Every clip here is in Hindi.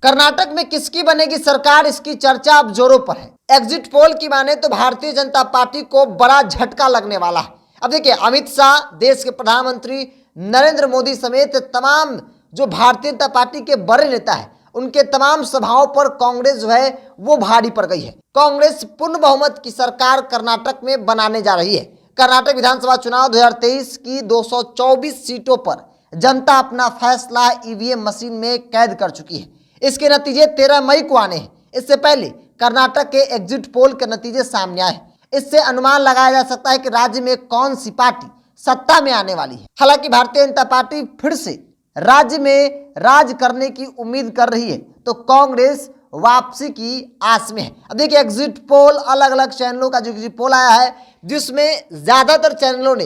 कर्नाटक में किसकी बनेगी सरकार, इसकी चर्चा अब जोरों पर है। एग्जिट पोल की माने तो भारतीय जनता पार्टी को बड़ा झटका लगने वाला है। अब देखिए, अमित शाह, देश के प्रधानमंत्री नरेंद्र मोदी समेत तमाम जो भारतीय जनता पार्टी के बड़े नेता हैं, उनके तमाम सभाओं पर कांग्रेस जो है वो भारी पड़ गई है। कांग्रेस पूर्ण बहुमत की सरकार कर्नाटक में बनाने जा रही है। कर्नाटक विधानसभा चुनाव 2023 की 224 सीटों पर जनता अपना फैसला ईवीएम मशीन में कैद कर चुकी है। इसके नतीजे 13 मई को आने हैं। इससे पहले कर्नाटक के एग्जिट पोल के नतीजे सामने आए हैं। इससे अनुमान लगाया जा सकता है कि राज्य में कौन सी पार्टी सत्ता में आने वाली है। हालांकि भारतीय जनता पार्टी फिर से राज्य में राज करने की उम्मीद कर रही है, तो कांग्रेस वापसी की आस में है। अब देखिए, एग्जिट पोल, अलग अलग चैनलों का जो एग्जिट पोल आया है, जिसमें ज्यादातर चैनलों ने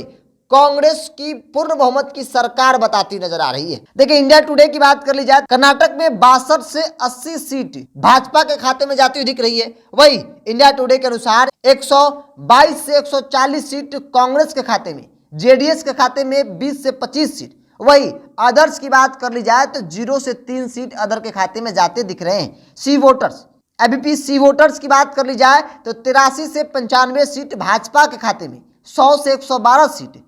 कांग्रेस की पूर्ण बहुमत की सरकार बताती नजर आ रही है। देखिए, इंडिया टुडे की बात कर ली जाए, कर्नाटक में 62 से 80 सीट भाजपा के खाते में जाती हुई दिख रही है। वही इंडिया टुडे के अनुसार 122 से 140 सीट कांग्रेस के खाते में, जेडीएस के खाते में 20 से 25 सीट। वही अदर्स की बात कर ली जाए तो 0 से 3 सीट अदर के खाते में जाते दिख रहे हैं। C voters, ABP C voters की बात कर ली जाए तो 83 से 95 सीट भाजपा के खाते में, 100 से 112 सीट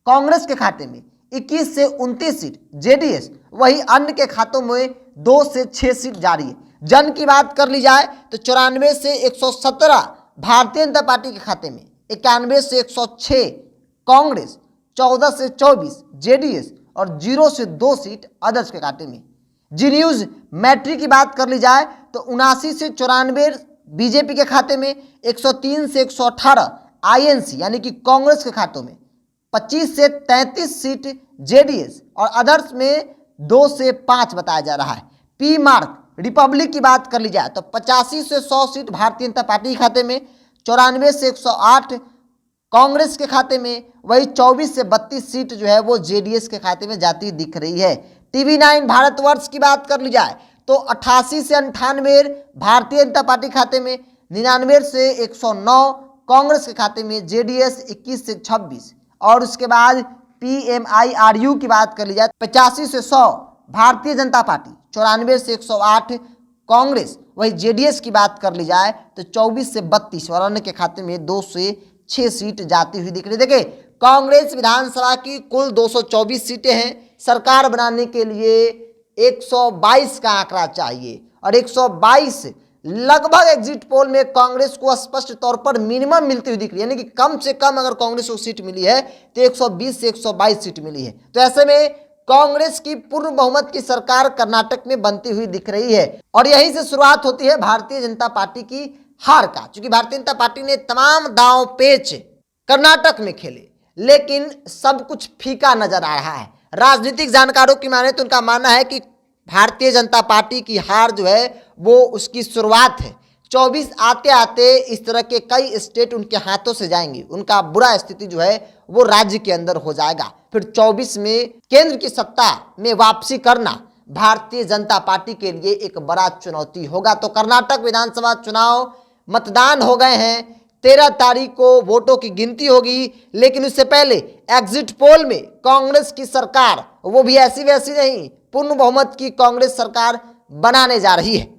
कांग्रेस के खाते में, 21 से 29 सीट जेडीएस, वही अन्य के खातों में 2 से 6 सीट जारी है। जन की बात कर ली जाए तो 94 से 117 भारतीय जनता पार्टी के खाते में, 91 से 106 कांग्रेस, 14 से 24 जेडीएस और 0 से 2 सीट अदर्स के खाते में। जी न्यूज मैट्रिक की बात कर ली जाए तो 79 से 94 बीजेपी के खाते में, 103 से 118 आईएनसी यानी कि कांग्रेस के खातों में, 25 से 33 सीट जेडीएस और अदर्स में 2 से 5 बताया जा रहा है। पी मार्क रिपब्लिक की बात कर ली जाए तो 85 से 100 सीट भारतीय जनता पार्टी के खाते में, 94 से 108 कांग्रेस के खाते में, वही 24 से 32 सीट जो है वो जेडीएस के खाते में जाती दिख रही है। टीवी 9 भारतवर्ष की बात कर ली जाए तो 88 से 98 भारतीय जनता पार्टी खाते में, 99 से 109 कांग्रेस के खाते में, जेडीएस 21 से 26 और उसके बाद पीएमआईआरयू की बात कर ली जाए 85 से 100 भारतीय जनता पार्टी, 94 से 108 कांग्रेस, वही जेडीएस की बात कर ली जाए तो 24 से 32 और अन्य के खाते में 2 से 6 सीट जाती हुई दिख रही। देखिए, कांग्रेस विधानसभा की कुल 224 सीटें हैं। सरकार बनाने के लिए 122 का आंकड़ा चाहिए और 122 लगभग एग्जिट पोल में कांग्रेस को स्पष्ट तौर पर मिनिमम मिलती हुई दिख रही है, यानी कि कम से कम अगर कांग्रेस को सीट मिली है तो 120 से 122 सीट मिली है। तो ऐसे में कांग्रेस की पूर्ण बहुमत की सरकार कर्नाटक में बनती हुई दिख रही है और यहीं से शुरुआत होती है भारतीय जनता पार्टी की हार का। क्योंकि भारतीय जनता पार्टी ने तमाम दांव पेच कर्नाटक में खेले, लेकिन सब कुछ फीका नजर आ रहा है। राजनीतिक जानकारों की माने तो उनका मानना है कि भारतीय जनता पार्टी की हार जो है वो उसकी शुरुआत है। 24 आते आते इस तरह के कई स्टेट उनके हाथों से जाएंगे, उनका बुरा स्थिति जो है वो राज्य के अंदर हो जाएगा। फिर 24 में केंद्र की सत्ता में वापसी करना भारतीय जनता पार्टी के लिए एक बड़ा चुनौती होगा। तो कर्नाटक विधानसभा चुनाव मतदान हो गए हैं, 13 तारीख को वोटों की गिनती होगी, लेकिन उससे पहले एग्जिट पोल में कांग्रेस की सरकार, वो भी ऐसी वैसी नहीं, पूर्ण बहुमत की कांग्रेस सरकार बनाने जा रही है।